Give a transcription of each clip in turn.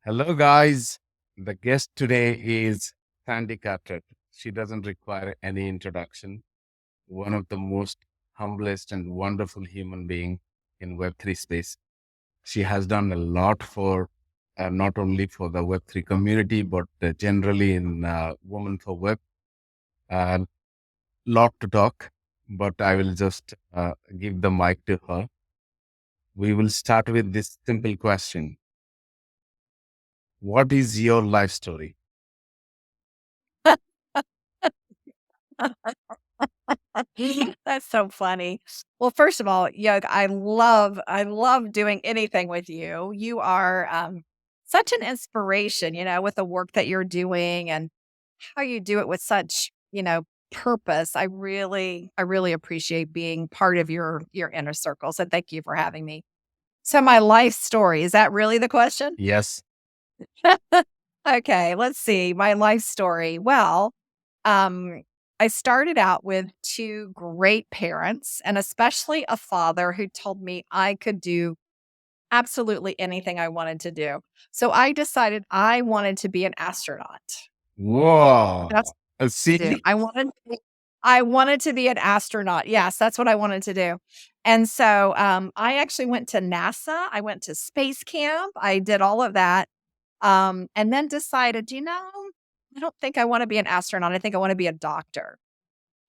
Hello, guys. The guest today is Sandy Carter. She doesn't require any introduction. One of the most humblest and wonderful human being in Web3 space. She has done a lot for not only for the Web3 community, but generally in Women for Web. A lot to talk, but I will just give the mic to her. We will start with this simple question. What is your life story? That's so funny. Well, first of all, Yug, I love doing anything with you. You are such an inspiration, with the work that you're doing and how you do it with such, purpose. I really appreciate being part of your inner circle. So thank you for having me. So my life story, is that really the question? Yes. Okay, let's see. My life story. Well, um, I started out with two great parents and especially a father who told me I could do absolutely anything I wanted to do. So I decided I wanted to be an astronaut. That's Whoa. what I do. See? I wanted to be an astronaut. Yes, that's what I wanted to do. And so I actually went to NASA. I went to space camp. I did all of that. And then decided, I don't think I want to be an astronaut. I think I want to be a doctor.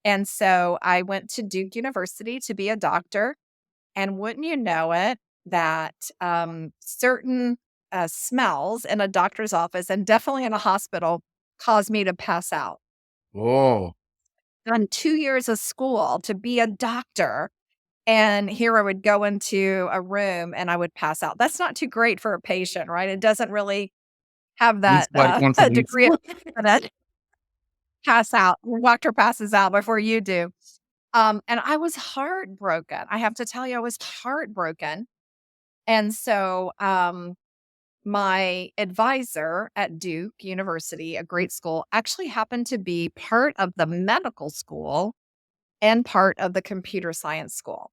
And so I went to Duke University to be a doctor. And wouldn't you know it, that certain smells in a doctor's office and definitely in a hospital caused me to pass out. Oh, Done 2 years of school to be a doctor. And here I would go into a room and I would pass out. That's not too great for a patient, right? It doesn't really have it's that quite coincidence. degree of confidence. Pass out. Your doctor passes out before you do. And I was heartbroken. I have to tell you, I was heartbroken. And so, my advisor at Duke University, a great school, actually happened to be part of the medical school and part of the computer science school.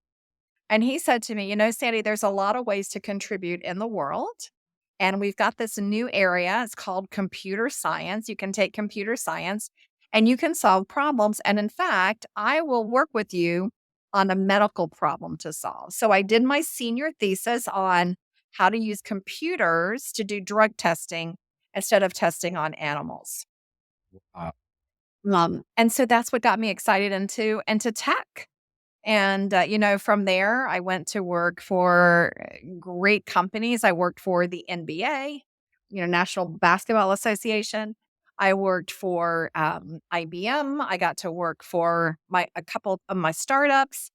And he said to me, Sandy, there's a lot of ways to contribute in the world. And we've got this new area. It's called computer science. You can take computer science and you can solve problems. And in fact, I will work with you on a medical problem to solve. So I did my senior thesis on how to use computers to do drug testing instead of testing on animals. Uh, And so that's what got me excited into tech. And, from there, I went to work for great companies. I worked for the NBA, National Basketball Association. I worked for IBM. I got to work for a couple of my startups,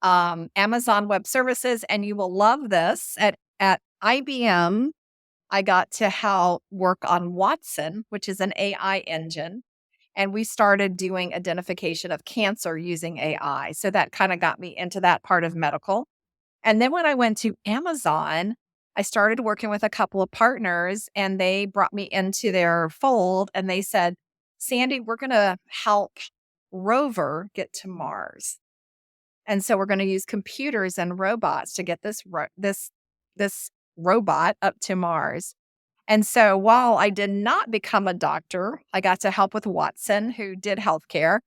Amazon Web Services, and you will love this. At IBM, I got to help work on Watson, which is an AI engine, and we started doing identification of cancer using AI. So that kind of got me into that part of medical. And then when I went to Amazon, I started working with a couple of partners and they brought me into their fold and they said, Sandy, we're going to help Rover get to Mars. And so we're going to use computers and robots to get this robot up to Mars. And so while I did not become a doctor, I got to help with Watson, who did healthcare.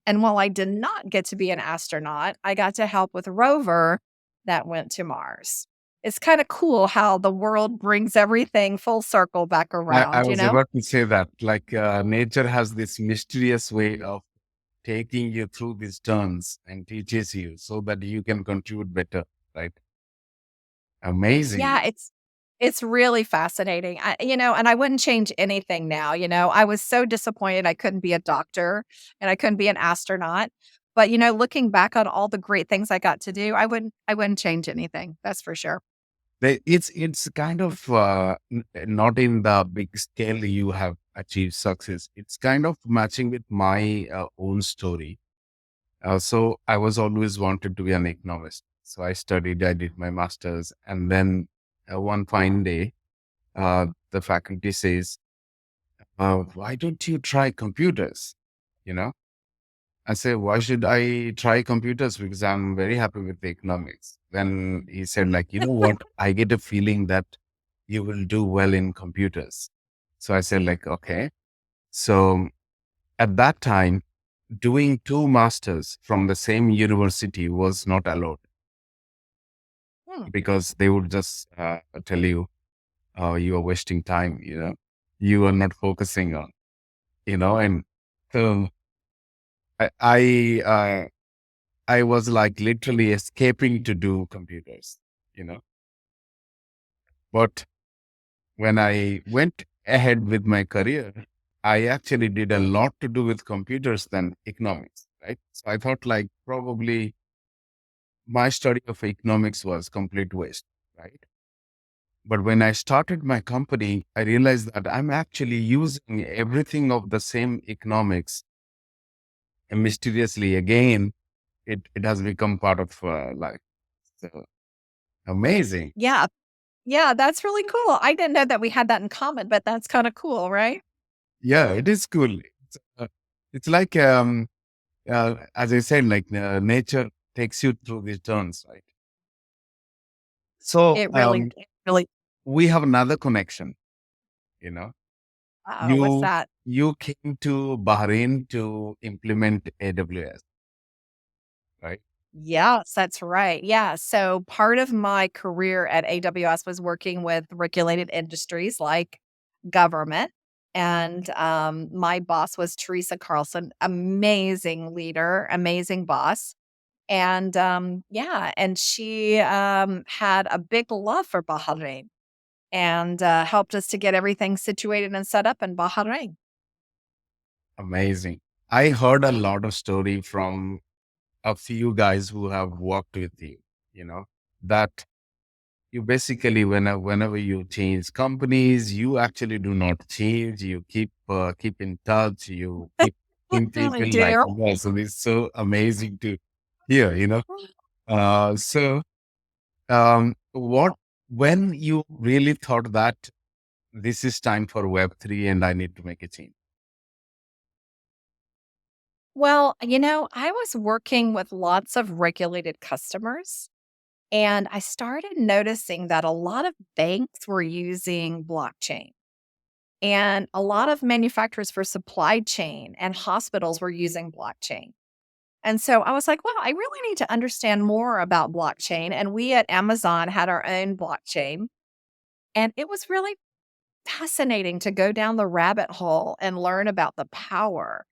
And while I did not get to be an astronaut, I got to help with Rover that went to Mars. It's kind of cool how the world brings everything full circle back I around, you was know? about to say that, like, nature has this mysterious way of taking you through these turns and teaches you so that you can contribute better, right? Yeah, Amazing. it's really fascinating. And I wouldn't change anything now, I was so disappointed I couldn't be a doctor and I couldn't be an astronaut. But, looking back on all the great things I got to do, I wouldn't change anything. That's for sure. It's kind of not in the big scale you have achieved success. It's kind of matching with my own story. So I was always wanted to be an economist. So I studied, I did my master's, and then one fine day, the faculty says, "Why don't you try computers?" You know, I say, "Why should I try computers? Because I'm very happy with the economics." Then he said, like, you know what? I get a feeling that you will do well in computers. So I said, like, okay. So at that time, doing two masters from the same university was not allowed Hmm. because they would just tell you, you are wasting time, you are not focusing on, and so I was like literally escaping to do computers, you know. But when I went ahead with my career, I actually did a lot to do with computers than economics, right? So I thought like probably my study of economics was complete waste, right? But when I started my company, I realized that I'm actually using everything of the same economics. And mysteriously, again, it has become part of life. So amazing. Yeah. Yeah, that's really cool. I didn't know that we had that in common, but that's kind of cool, right? Yeah, it is cool. It's like, as I said, like nature takes you through these turns, right? So It really. we have another connection. You know, Oh, what's you that? you came to Bahrain to implement AWS, right? Yes, that's right. Yeah. So part of my career at AWS was working with regulated industries like government. And my boss was Teresa Carlson, amazing leader, amazing boss. And yeah, and she had a big love for Bahrain and helped us to get everything situated and set up in Bahrain. Amazing. I heard a lot of story from a few guys who have worked with you. That you basically whenever you change companies, you actually do not change. You keep in touch. You keep in I people like do. yeah. So it's so amazing to hear. So what when you really thought that this is time for Web3 and I need to make a change? Well, I was working with lots of regulated customers, and I started noticing that a lot of banks were using blockchain, and a lot of manufacturers for supply chain and hospitals were using blockchain. And so I was like, well, I really need to understand more about blockchain. And we at Amazon had our own blockchain. And it was really fascinating to go down the rabbit hole and learn about the power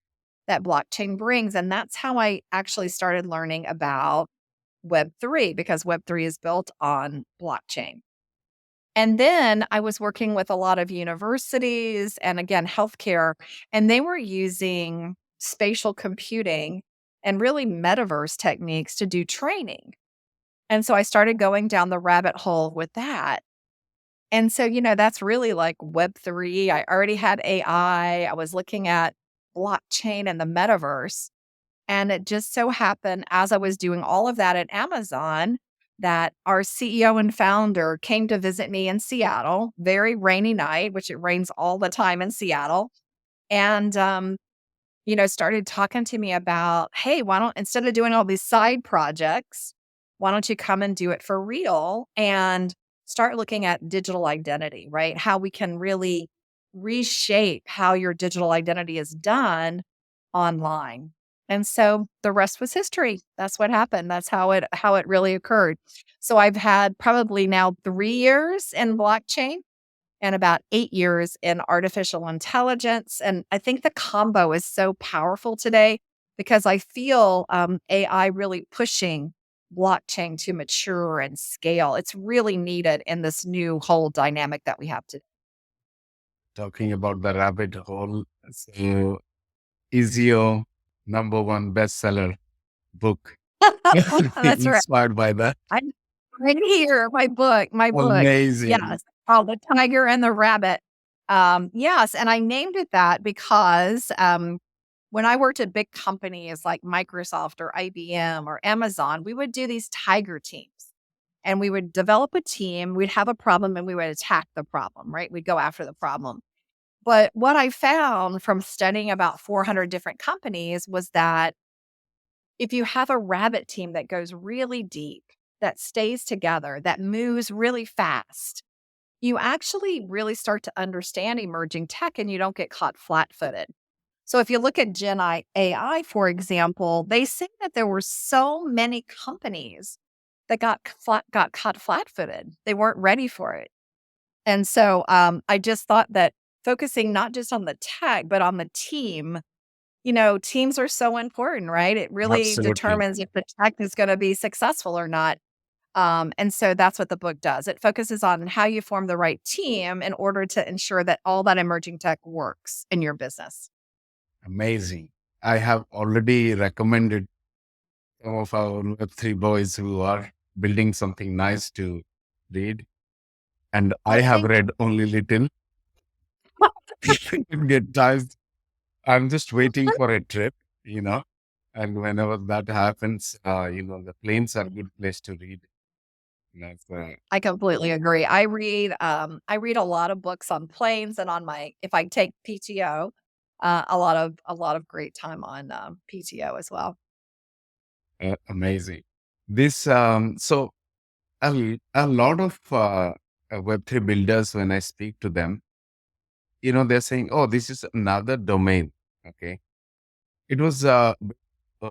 that blockchain brings. And that's how I actually started learning about Web3 because Web3 is built on blockchain. And then I was working with a lot of universities and again, healthcare, and they were using spatial computing and really metaverse techniques to do training. And so I started going down the rabbit hole with that. And so, that's really like Web3. I already had AI. I was looking at blockchain and the metaverse. And it just so happened as I was doing all of that at Amazon that our CEO and founder came to visit me in Seattle, very rainy night, which it rains all the time in Seattle. And started talking to me about, hey, why don't, instead of doing all these side projects, why don't you come and do it for real and start looking at digital identity, right? How we can really reshape how your digital identity is done online. And so the rest was history. That's what happened. That's how it really occurred. So I've had probably now 3 years in blockchain and about 8 years in artificial intelligence. And I think the combo is so powerful today because I feel AI really pushing blockchain to mature and scale. It's really needed in this new whole dynamic that we have today. Talking about the rabbit hole. So is your number one bestseller book That's right. inspired by that? I'm right here, my book. Amazing. Yes, called The Tiger and the Rabbit. Yes, and I named it that because, when I worked at big companies like Microsoft or IBM or Amazon, we would do these tiger teams, and we would develop a team, we'd have a problem, and we would attack the problem, right? We'd go after the problem. But what I found from studying about 400 different companies was that if you have a rabbit team that goes really deep, that stays together, that moves really fast, you actually really start to understand emerging tech and you don't get caught flat footed. So if you look at AI, for example, they say that there were so many companies that got caught flat footed. They weren't ready for it. And so I just thought that focusing not just on the tech, but on the team, teams are so important, right? It really Absolutely. determines if the tech is going to be successful or not. And so that's what the book does. It focuses on how you form the right team in order to ensure that all that emerging tech works in your business. Amazing. I have already recommended some of our Web3 boys who are building something nice to read. And I Oh, have thank read only little. Get times. I'm just waiting for a trip, you know. And whenever that happens, the planes are a good place to read. That's I completely agree. I read a lot of books on planes and on my if I take PTO, a lot of great time on PTO as well. amazing. This so a lot of Web3 builders, when I speak to them, they're saying, "Oh, this is another domain." Okay, it was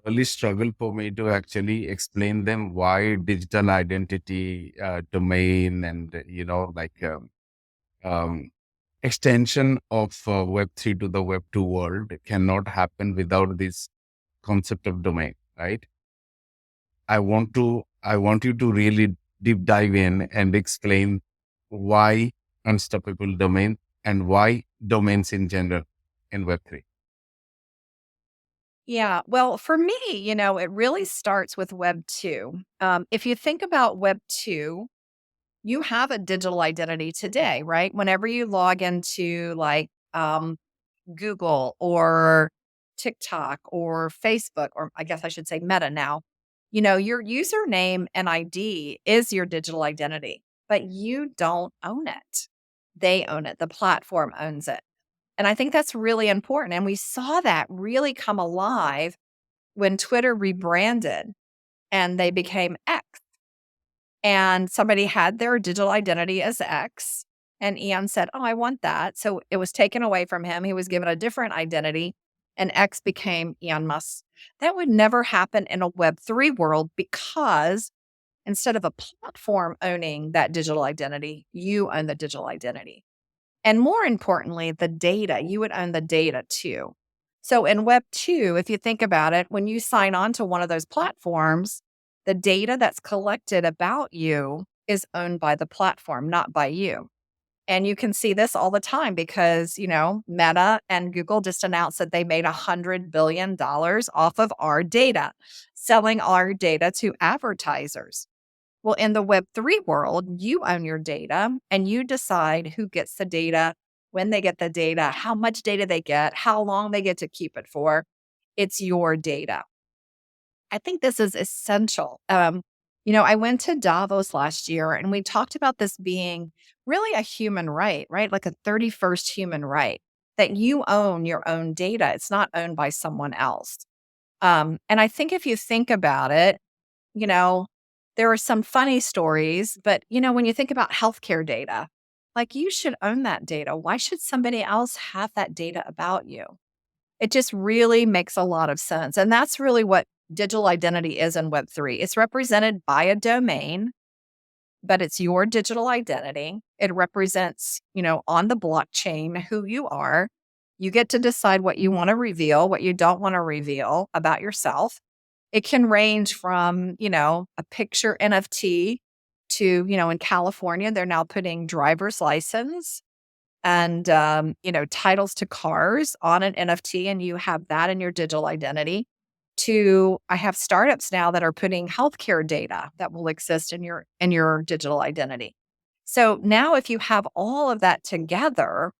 early struggle for me to actually explain them why digital identity domain and um, extension of Web3 to the Web2 world cannot happen without this concept of domain, right? I want you to really deep dive in and explain why unstoppable domain and why domains in general in Web3. Yeah. Well, for me, it really starts with Web 2. If you think about Web 2, you have a digital identity today, right? Whenever you log into Google or TikTok or Facebook, or I guess I should say Meta now, your username and ID is your digital identity, but you don't own it. They own it. The platform owns it. And I think that's really important. And we saw that really come alive when Twitter rebranded and they became X. And somebody had their digital identity as X. And Ian said, "Oh, I want that." So it was taken away from him. He was given a different identity, and X became Elon Musk. That would never happen in a Web3 world because instead of a platform owning that digital identity, you own the digital identity. And more importantly, the data, you would own the data too. So in Web 2, if you think about it, when you sign on to one of those platforms, the data that's collected about you is owned by the platform, not by you. And you can see this all the time because, Meta and Google just announced that they made $100 billion off of our data, selling our data to advertisers. Well, in the Web3 world, you own your data and you decide who gets the data, when they get the data, how much data they get, how long they get to keep it for. It's your data. I think this is essential. I went to Davos last year and we talked about this being really a human right? Like a 31st human right that you own your own data. It's not owned by someone else. And I think if you think about it, you know, there are some funny stories, but when you think about healthcare data, like you should own that data. Why should somebody else have that data about you? It just really makes a lot of sense. And that's really what digital identity is in Web3. It's represented by a domain, but it's your digital identity. It represents, on the blockchain who you are. You get to decide what you want to reveal, what you don't want to reveal about yourself. It can range from, a picture NFT to, in California, they're now putting driver's license and, titles to cars on an NFT, and you have that in your digital identity. To I have startups now that are putting healthcare data that will exist in your digital identity. So now if you have all of that together,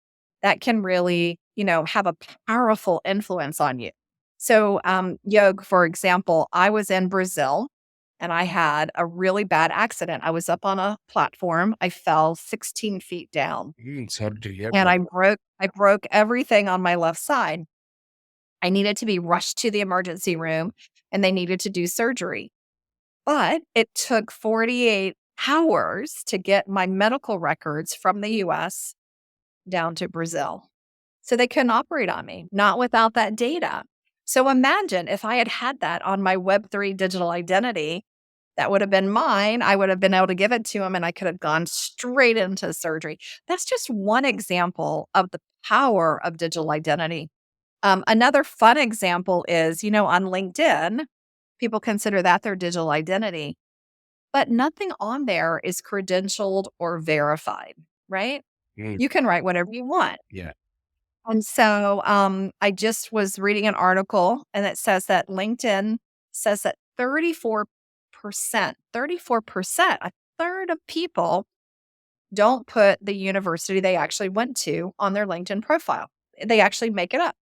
that can really, have a powerful influence on you. So, Yog, for example, I was in Brazil and I had a really bad accident. I was up on a platform. I fell 16 feet down Sorry to hear and about I broke everything on my left side. I needed to be rushed to the emergency room and they needed to do surgery. But it took 48 hours to get my medical records from the US down to Brazil. So they couldn't operate on me, not without that data. So imagine if I had had that on my Web3 digital identity, that would have been mine. I would have been able to give it to him and I could have gone straight into surgery. That's just one example of the power of digital identity. Another fun example is, on LinkedIn, people consider that their digital identity, but nothing on there is credentialed or verified, right? Mm, You can write whatever you want. yeah. And so I just was reading an article and it says that LinkedIn says that 34%, a third of people don't put the university they actually went to on their LinkedIn profile. They actually make it up. Mm,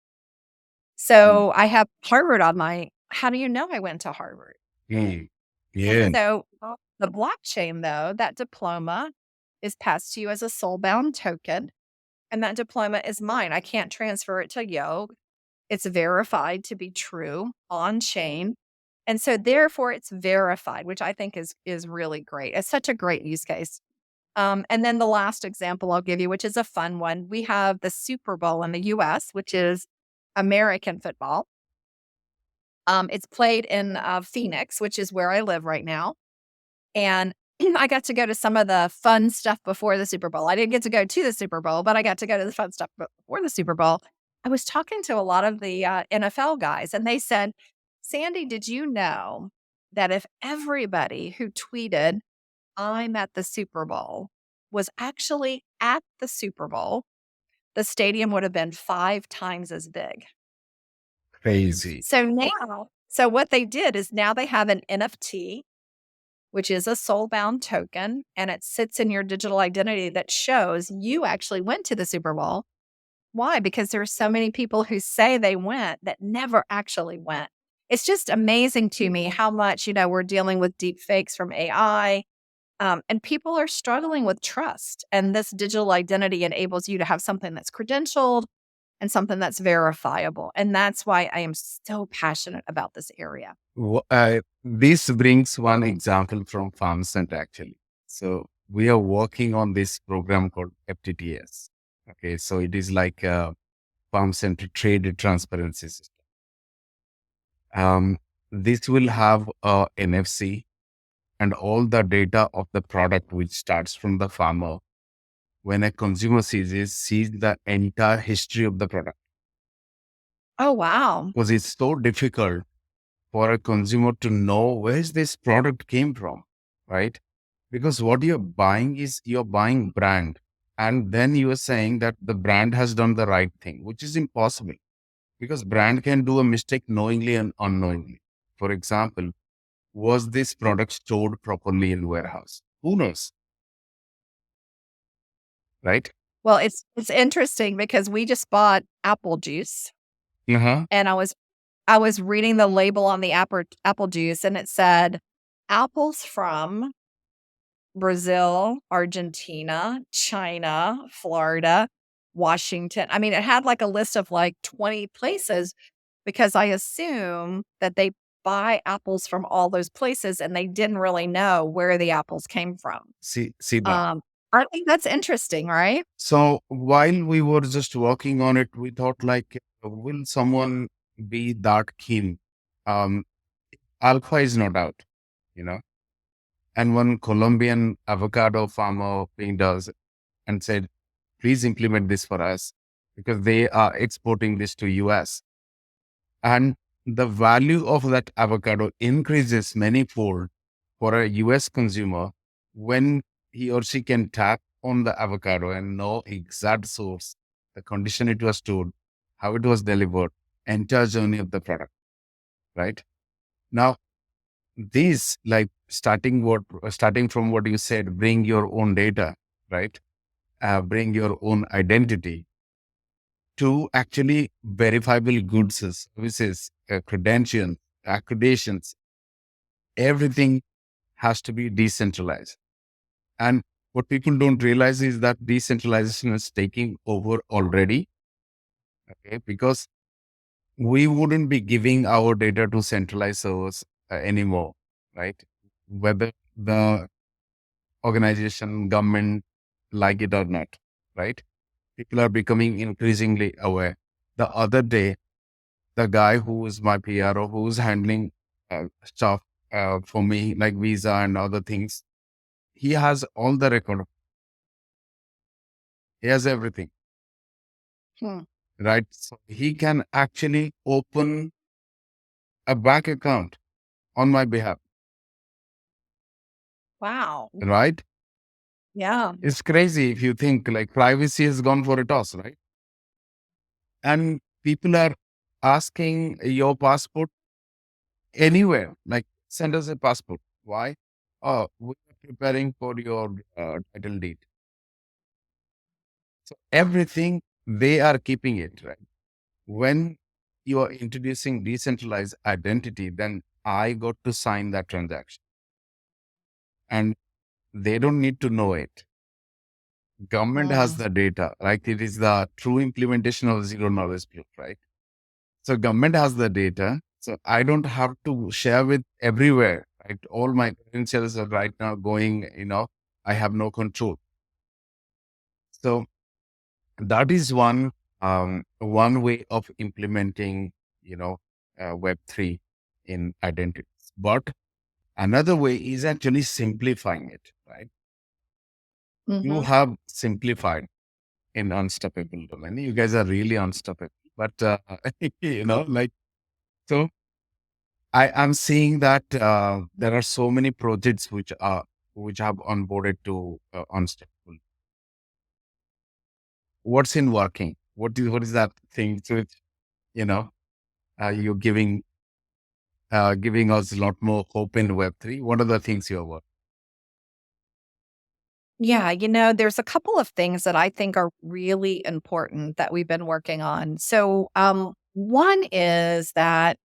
So I have Harvard on my, how do you know I went to Harvard? mm, And yeah. so the blockchain, though, that diploma is passed to you as a soul bound token. And that diploma is mine. I can't transfer it to Yo. It's verified to be true on chain. And so therefore it's verified, which I think is really great. It's such a great use case. And then the last example I'll give you, which is a fun one, we have the Super Bowl in the US, which is American football. It's played in Phoenix, which is where I live right now. And I got to go to some of the fun stuff before the Super Bowl. I didn't get to go to the Super Bowl, but I got to go to the fun stuff before the Super Bowl. I was talking to a lot of the NFL guys, and they said, Sandy, did you know that if everybody who tweeted, I'm at the Super Bowl, was actually at the Super Bowl, the stadium would have been 5 times as big? Crazy. So what they did is now they have an NFT, which is a soul-bound token, and it sits in your digital identity that shows you actually went to the Super Bowl. Why? Because there are so many people who say they went that never actually went. It's just amazing to me how much, we're dealing with deep fakes from AI, and people are struggling with trust. And this digital identity enables you to have something that's credentialed and something that's verifiable. And that's why I am so passionate about this area. This brings one example from FarmCenter actually. So we are working on this program called FTTS. Okay, so it is like a Farm Center Trade Transparency System. This will have a NFC and all the data of the product which starts from the farmer. When a consumer sees it, sees the entire history of the product. Oh, wow. Because it's so difficult for a consumer to know where this product came from, right? Because what you're buying is you're buying brand. And then you are saying that the brand has done the right thing, which is impossible because brand can do a mistake knowingly and unknowingly. For example, was this product stored properly in warehouse? Who knows, right? Well, it's interesting because we just bought apple juice, Uh-huh. and I was reading the label on the apple juice, and it said, "Apples from Brazil, Argentina, China, Florida, Washington." I mean, it had, like, a list of, like, 20 places because I assume that they buy apples from all those places, and they didn't really know where the apples came from. See that. Um, I think that's interesting, right? So while we were just working on it, we thought like, will someone be that keen? Um, Alpha is not out, you know. And one Colombian avocado farmer pinged us and said, please implement this for us because they are exporting this to US. And the value of that avocado increases manyfold for a US consumer when he or she can tap on the avocado and know exact source, the condition it was stored, how it was delivered, entire journey of the product, right? Now, these like starting from what you said, bring your own data, right? Bring your own identity to actually verifiable goods, services, credentials, accreditations, everything has to be decentralized. And what people don't realize is that decentralization is taking over already, okay? Because we wouldn't be giving our data to centralized servers anymore, right? Whether the organization, government, like it or not, right? People are becoming increasingly aware. The other day, the guy who is my PRO, who's handling stuff for me, like visa and other things, he has all the record. He has everything, Hmm. right? So he can actually open a bank account on my behalf, Wow. right? Yeah. It's crazy if you think like privacy has gone for a toss, right? And people are asking your passport anywhere, like send us a passport. Why? Oh, we're preparing for your title deed. So everything they are keeping it, right? When you are introducing decentralized identity, then I got to sign that transaction and they don't need to know it. Government has Mm. the data, like it is the true implementation of zero knowledge proof, right? So government has the data. So I don't have to share with everywhere, right? All my credentials are right now going, I have no control. So that is one way of implementing, Web3 in identities. But another way is actually simplifying it, right? You Mhm. have simplified in unstoppable domain. You guys are really unstoppable. But like so I am seeing that there are so many projects which have onboarded to unstoppable. What's in working? What is that thing? So it's, you know, you're giving us a lot more hope in Web3. What are the things you're working? Yeah, there's a couple of things that I think are really important that we've been working on. So, one is that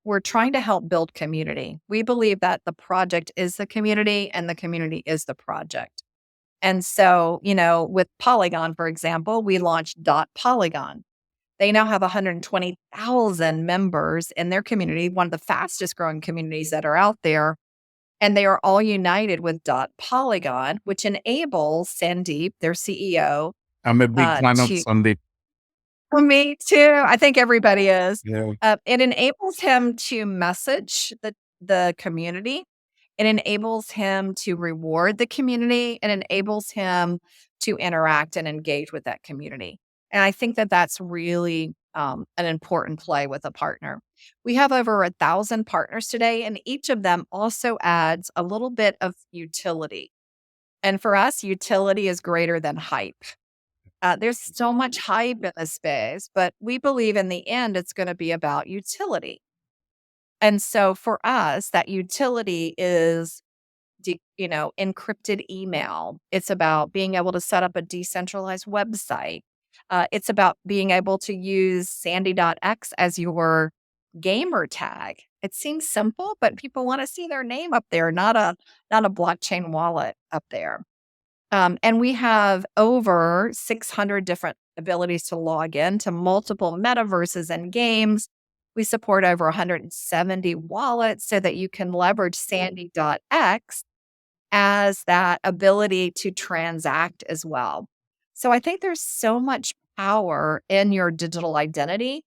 we're trying to help build community. We believe that the project is the community and the community is the project. And so, with Polygon, for example, we launched Dot Polygon. They now have 120,000 members in their community, one of the fastest growing communities that are out there. And they are all united with Dot Polygon, which enables Sandeep, their CEO, I'm a big fan of to Sunday. for me too. I think everybody is. Yeah. It enables him to message the community. It enables him to reward the community. It enables him to interact and engage with that community. And I think that that's really an important play with a partner. We have over 1,000 partners today, and each of them also adds a little bit of utility. And for us, utility is greater than hype. There's so much hype in this space, but we believe in the end it's going to be about utility. And so for us, that utility is encrypted email. It's about being able to set up a decentralized website. It's about being able to use Sandy.x as your gamer tag. It seems simple, but people want to see their name up there, not a blockchain wallet up there. And we have over 600 different abilities to log in to multiple metaverses and games. We support over 170 wallets so that you can leverage Sandy.x as that ability to transact as well. So I think there's so much power in your digital identity,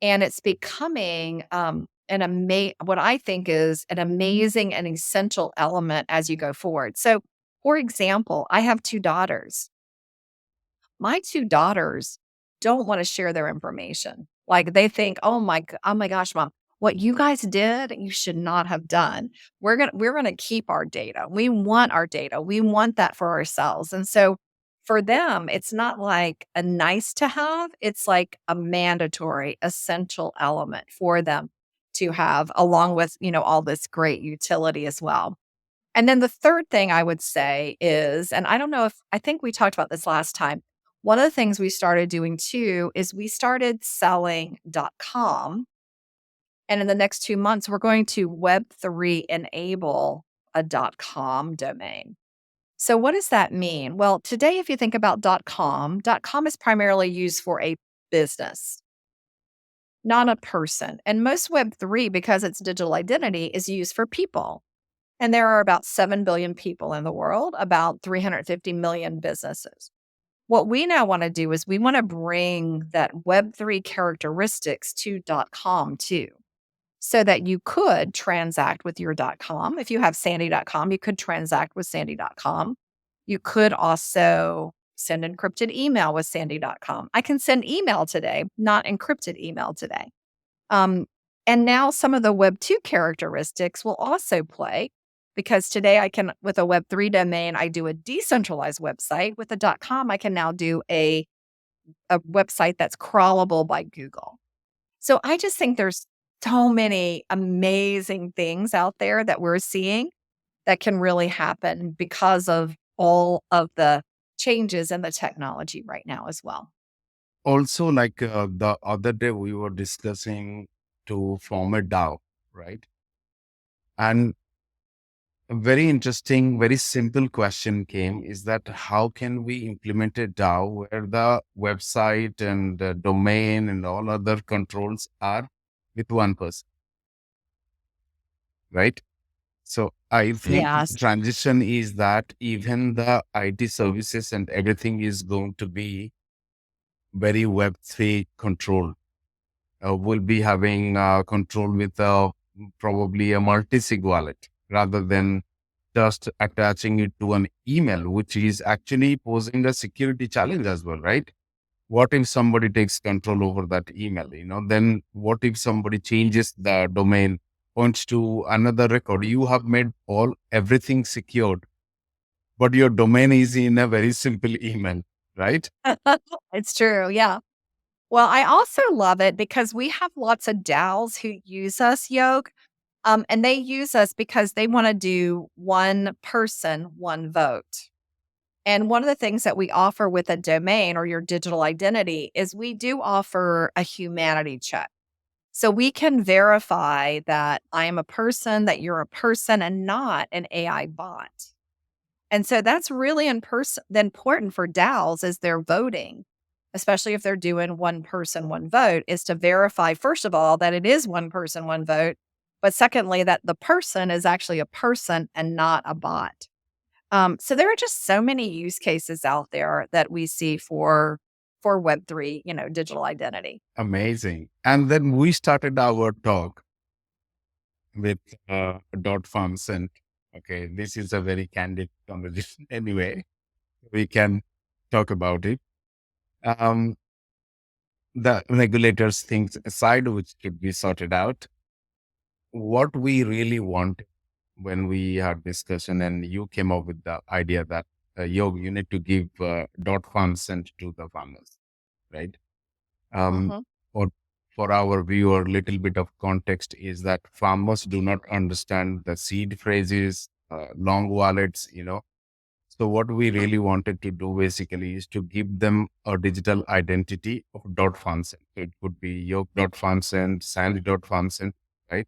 and it's becoming what I think is an amazing and essential element as you go forward. So, for example, I have 2 daughters. My 2 daughters don't wanna share their information. Like, they think, oh my gosh, mom, what you guys did, you should not have done. We're gonna keep our data. We want our data. We want that for ourselves." And so, for them, it's not like a nice to have, it's like a mandatory, essential element for them to have along with, all this great utility as well. And then the third thing I would say is, and I don't know if I think we talked about this last time. One of the things we started doing too is we started selling .com. And in the next 2 months, we're going to Web3 enable a .com domain. So what does that mean? Well, today, if you think about .com is primarily used for a business, not a person. And most Web3, because it's digital identity, is used for people. And there are about 7 billion people in the world, about 350 million businesses. What we now want to do is we want to bring that Web3 characteristics to .com too, so that you could transact with your .com. If you have sandy.com, you could transact with sandy.com. You could also send encrypted email with sandy.com. I can send email today, not encrypted email today. Um, and now some of the Web2 characteristics will also play because today I can, with a Web3 domain, I do a decentralized website. With a .com, I can now do a website that's crawlable by Google. So I just think there's so many amazing things out there that we're seeing that can really happen because of all of the changes in the technology right now as well. Also, like the other day, we were discussing to form a DAO, right? And a very interesting, very simple question came is that how can we implement a DAO where the website and the domain and all other controls are with one person, right? So I think the Yes. transition is that even the IT services and everything is going to be very Web3 controlled. We'll be having control with probably a multi-sig wallet rather than just attaching it to an email, which is actually posing a security challenge as well, right? What if somebody takes control over that email? Then what if somebody changes the domain, points to another record? You have made everything secured, but your domain is in a very simple email, right? It's true. Yeah. Well, I also love it because we have lots of DAOs who use us, Yoke, and they use us because they want to do one person, one vote. And one of the things that we offer with a domain or your digital identity is we do offer a humanity check. So we can verify that I am a person, that you're a person, and not an AI bot. And so that's really important for DAOs as they're voting, especially if they're doing one person, one vote, is to verify, first of all, that it is one person, one vote. But secondly, that the person is actually a person and not a bot. So there are just so many use cases out there that we see for Web3, digital identity. Amazing. And then we started our talk with dot farms, and okay, this is a very candid conversation. Anyway, we can talk about it. Um, the regulators things aside, which should be sorted out. What we really want when we had discussion, and you came up with the idea that you need to give dot farm sent to the farmers, right? Um, Mhm. or for our viewer, little bit of context is that farmers do not understand the seed phrases, long wallets, So what we really wanted to do basically is to give them a digital identity of dot function. So it could be yoke dot function, sandy dot function, right?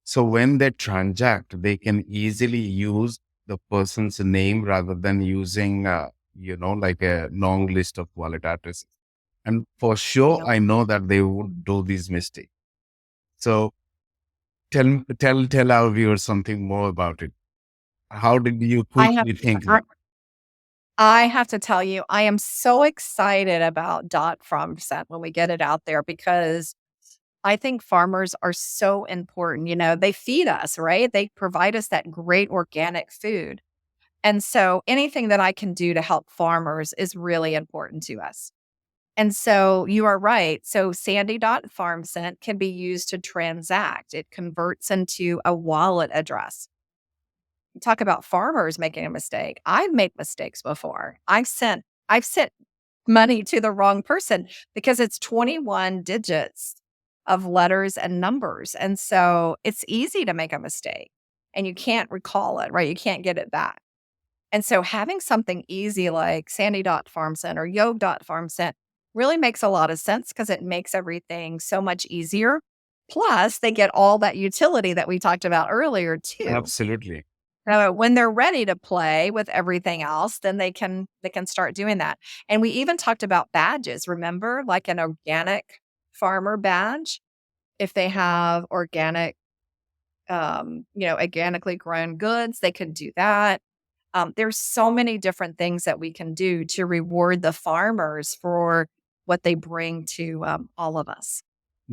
So when they transact, they can easily use the person's name rather than using, like a long list of wallet addresses. And for sure, Yep. I know that they would do these mistakes. So tell our viewers something more about it. How did you I have quickly think I that? I have to tell you, I am so excited about dot from set when we get it out there because I think farmers are so important. They feed us, right? They provide us that great organic food. And so anything that I can do to help farmers is really important to us. And so you are right. So sandy.farmcent can be used to transact. It converts into a wallet address. Talk about farmers making a mistake. I've made mistakes before. I've sent money to the wrong person because it's 21 digits of letters and numbers. And so it's easy to make a mistake and you can't recall it, right? You can't get it back. And so having something easy like sandy.farmcent or yog.farmcent really makes a lot of sense because it makes everything so much easier. Plus, they get all that utility that we talked about earlier too. Absolutely. When they're ready to play with everything else, then they can start doing that. And we even talked about badges, remember? Like an organic farmer badge, if they have organic organically grown goods, they could do that. There's so many different things that we can do to reward the farmers for what they bring to all of us.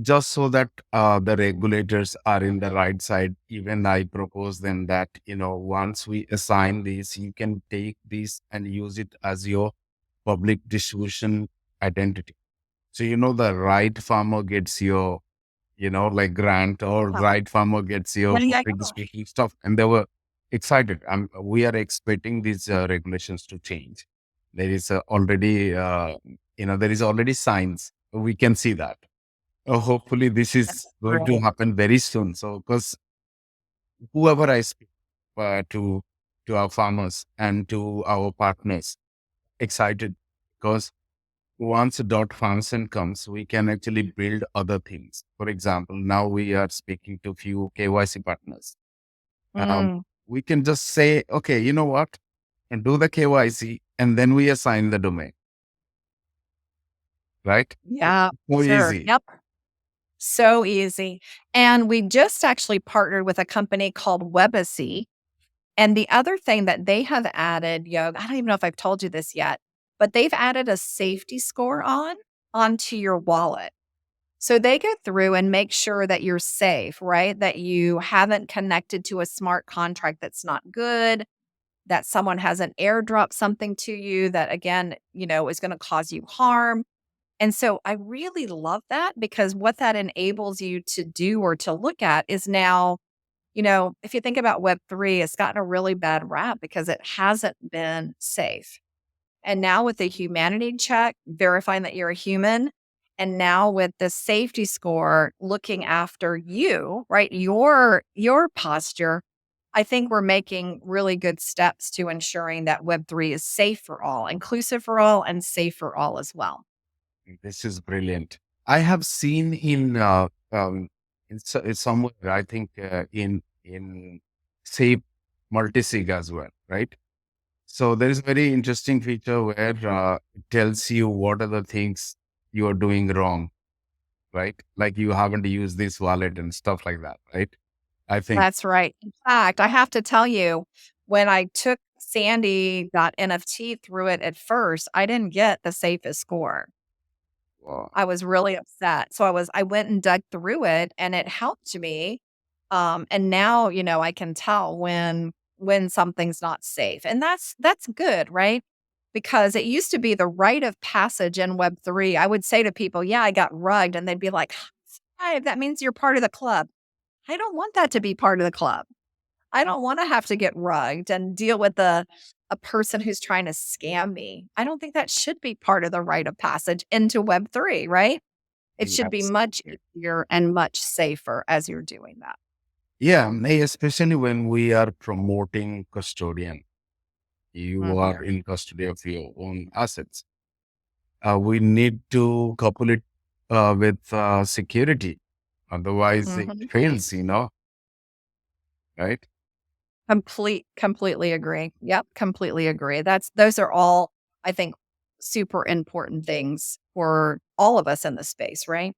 Just so that the regulators are in the right side, even I propose them that, once we assign these, you can take these and use it as your public distribution identity. So, the right farmer gets your, like grant, or Yeah. right farmer gets your Yeah, yeah, public yeah. distribution stuff. And they were excited. We are expecting these regulations to change. There is there is already signs. We can see that. Hopefully, this is That's going to great. happen very soon. So, because whoever I speak to our farmers and to our partners, excited because once dot function comes, we can actually build other things. For example, now we are speaking to few KYC partners. Um, Mm, we can just say, okay, you know what, and do the KYC, and then we assign the domain, right? yeah, So sure. easy. Yep. So easy. And we just actually partnered with a company called Webacy. And the other thing that they have added, I don't even know if I've told you this yet, but they've added a safety score onto your wallet. So they go through and make sure that you're safe, right? That you haven't connected to a smart contract that's not good, that someone hasn't airdropped something to you that again, is going to cause you harm. And so I really love that because what that enables you to do or to look at is now, if you think about Web3, it's gotten a really bad rap because it hasn't been safe. And now with the humanity check, verifying that you're a human, and now with the safety score looking after you, right? Your posture, I think we're making really good steps to ensuring that Web3 is safe for all, inclusive for all, and safe for all as well. This is brilliant. I have seen in somewhere, I think in say multisig as well, right? So there is a very interesting feature where it tells you what are the things you are doing wrong, right? Like you haven't used this wallet and stuff like that, right? I think. That's right. In fact, I have to tell you, when I took Sandy.NFT through it at first, I didn't get the safest score. Wow. I was really upset. So I went and dug through it and it helped me. And now, I can tell when something's not safe. And that's good, right? Because it used to be the rite of passage in Web3. I would say to people, yeah, I got rugged. And they'd be like, "Hi, that means you're part of the club." I don't want that to be part of the club. I don't wanna have to get rugged and deal with a person who's trying to scam me. I don't think that should be part of the rite of passage into Web3, right? It should be much Absolutely. easier and much safer as you're doing that. Yeah, especially when we are promoting custodian, you Mhm, are in custody of your own assets. We need to couple it with security. Otherwise, it mhm. fails, right? Completely agree. Yep, completely agree. Those are all, I think, super important things for all of us in the space, right?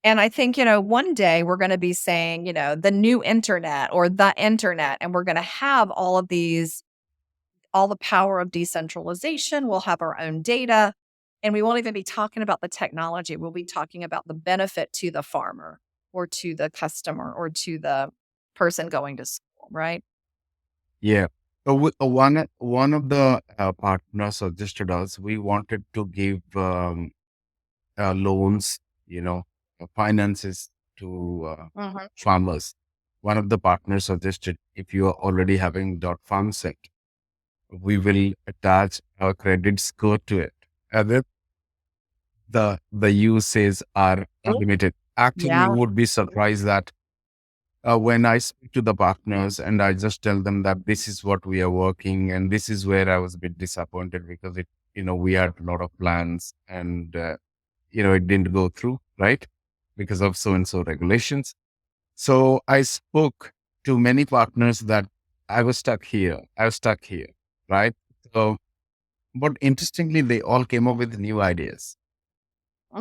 And I think, one day we're gonna be saying, the new internet or the internet, and we're gonna have all the power of decentralization. We'll have our own data, and we won't even be talking about the technology. We'll be talking about the benefit to the farmer or to the customer or to the person going to school, right? Yeah. One of the partners suggested us, we wanted to give loans, finances to Mhm. farmers. One of the partners suggested, if you are already having dot farm set, we will attach a credit score to it. And then the uses are unlimited. Actually, you Yeah. would be surprised that when I speak to the partners and I just tell them that this is what we are working, and this is where I was a bit disappointed because we had a lot of plans, and it didn't go through, right? Because of so and so regulations. So I spoke to many partners that I was stuck here. I was stuck here, right? So, but interestingly, they all came up with new ideas.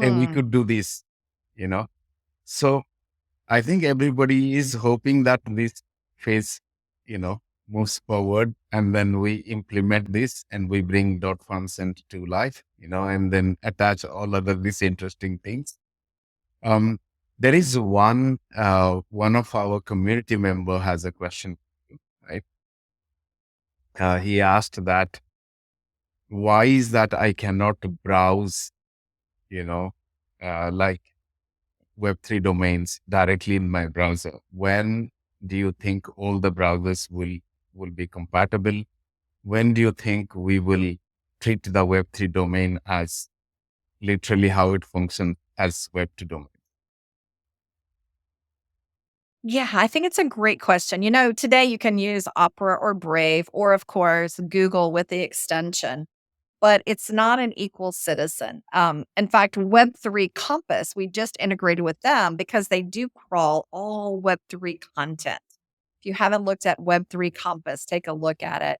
Hey, we Mm. could do this, you know. So I think everybody is hoping that this phase, you know, moves forward, and then we implement this and we bring dot funds into life, and then attach all other these interesting things. Um, there is one of our community member has a question, right? He asked that why is that I cannot browse, you know, like Web3 domains directly in my browser? When do you think all the browsers will be compatible? When do you think we will treat the Web3 domain as literally how it functions as Web2 domain? Yeah, I think it's a great question. Today you can use Opera or Brave, or of course, Google with the extension, but it's not an equal citizen. In fact, Web3 Compass, we just integrated with them because they do crawl all Web3 content. If you haven't looked at Web3 Compass, take a look at it.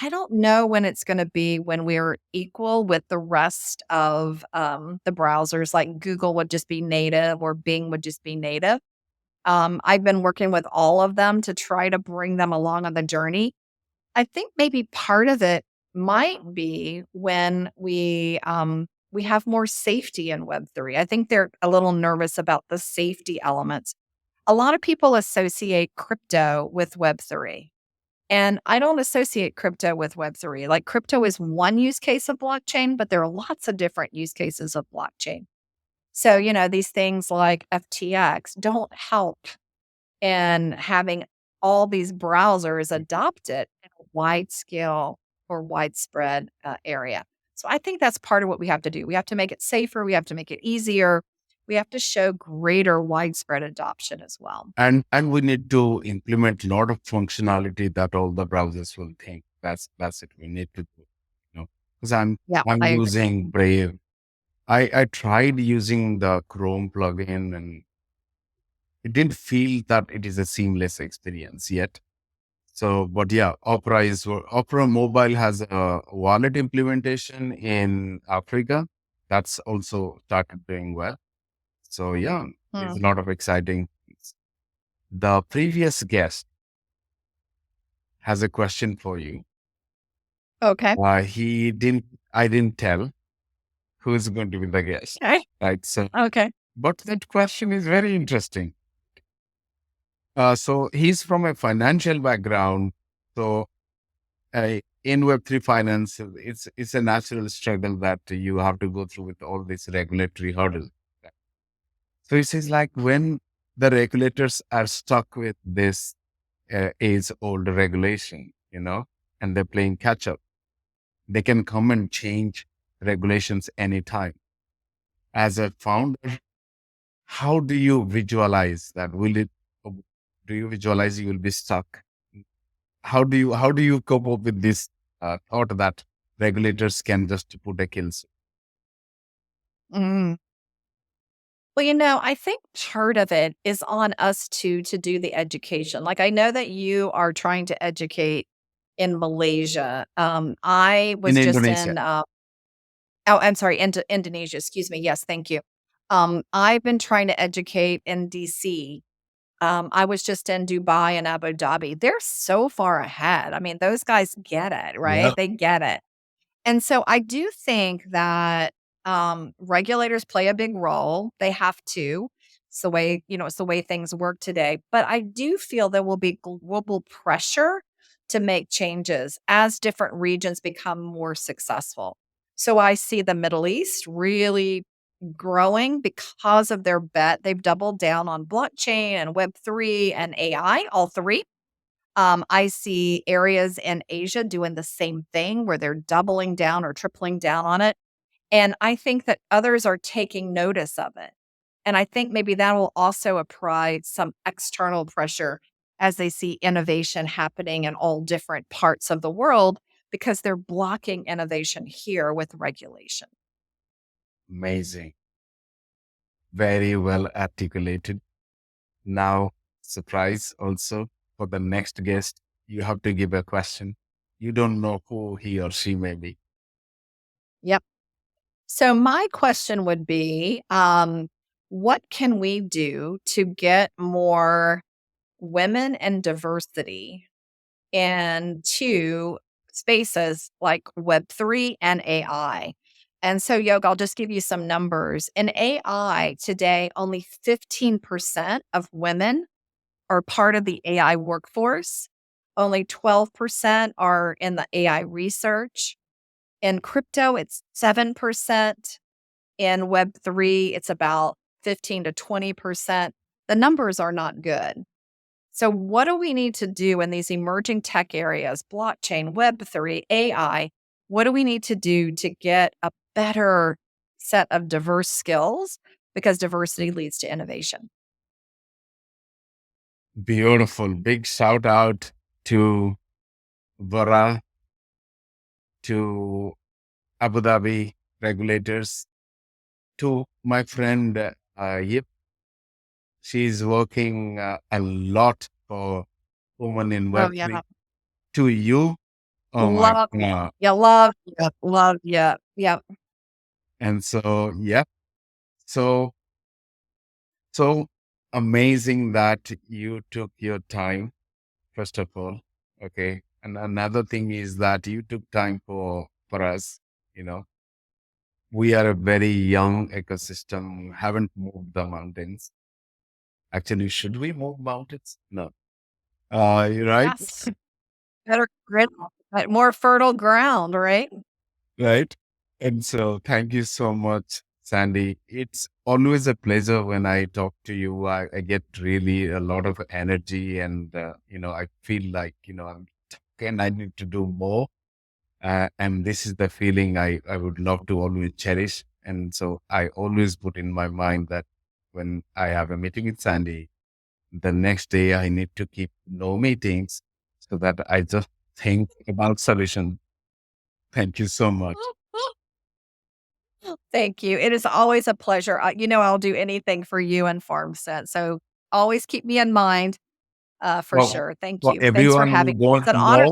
I don't know when it's going to be when we're equal with the rest of the browsers, like Google would just be native or Bing would just be native. I've been working with all of them to try to bring them along on the journey. I think maybe part of it might be when we have more safety in Web3. I think they're a little nervous about the safety elements. A lot of people associate crypto with Web3. And I don't associate crypto with Web3. Like crypto is one use case of blockchain, but there are lots of different use cases of blockchain. So, these things like FTX don't help in having all these browsers adopt it in a wide scale or widespread area. So I think that's part of what we have to do. We have to make it safer. We have to make it easier. We have to show greater widespread adoption as well. And we need to implement a lot of functionality that all the browsers will think. That's it. We need to do, because Yeah, I'm I agree. using Brave. I tried using the Chrome plugin, and it didn't feel that it is a seamless experience yet. So, but yeah, Opera Mobile has a wallet implementation in Africa. That's also started doing well. So yeah, there's Hmm. a lot of exciting things. The previous guest has a question for you. Okay. I didn't tell who's going to be the guest, Okay. right? So, Okay. but that question is very interesting. So he's from a financial background. So in Web3 finance, it's a natural struggle that you have to go through with all these regulatory hurdles. So he says, like, when the regulators are stuck with this age-old regulation, and they're playing catch-up, they can come and change regulations anytime. As a founder, how do you visualize that? Do you visualize you will be stuck? How do you cope up with this thought that regulators can just put a kills? Mm. Well, I think part of it is on us to do the education. Like I know that you are trying to educate in Malaysia. I In was just Indonesia? in oh, I'm sorry, Indonesia. Excuse me. Yes, thank you. I've been trying to educate in DC. I was just in Dubai and Abu Dhabi. They're so far ahead. I mean, those guys get it, Yeah. right? They get it. And so I do think that regulators play a big role. They have to. It's the way things work today. But I do feel there will be global pressure to make changes as different regions become more successful. So I see the Middle East really growing because of their bet. They've doubled down on blockchain and Web3 and AI, all three. I see areas in Asia doing the same thing where they're doubling down or tripling down on it. And I think that others are taking notice of it. And I think maybe that will also apply some external pressure as they see innovation happening in all different parts of the world because they're blocking innovation here with regulation. Amazing. Very well articulated. Now, surprise also for the next guest, you have to give a question. You don't know who he or she may be. Yep. So my question would be, what can we do to get more women and diversity into spaces like Web3 and AI? And so, Yoga, I'll just give you some numbers. In AI today, only 15% of women are part of the AI workforce. Only 12% are in the AI research. In crypto, it's 7%. In Web3, it's about 15 to 20%. The numbers are not good. So, what do we need to do in these emerging tech areas, blockchain, Web3, AI? What do we need to do to get a better set of diverse skills? Because diversity leads to innovation. Beautiful. Big shout out to Vara, to Abu Dhabi regulators, to my friend Yip. She's working a lot for women in Oh, yeah. Web3. To you, oh my Love, God. yeah, love, yeah, love, yeah, yeah. And so, yeah. So, so amazing that you took your time, first of all. Okay. And another thing is that you took time for us. You know, we are a very young ecosystem, haven't moved the mountains. Actually, should we move mountains? No. You're right. Yes. Better grid, more fertile ground, right? Right. And so thank you so much, Sandy. It's always a pleasure when I talk to you. I get really a lot of energy and, I feel like, I'm and I need to do more. And this is the feeling I would love to always cherish. And so I always put in my mind that when I have a meeting with Sandy, the next day I need to keep no meetings so that I just think about solution. Thank you so much. Thank you. It is always a pleasure. I'll do anything for you and FarmSense. So always keep me in mind for Well, sure. Thank for you. Thanks for everyone having who me. It's don't an honor know,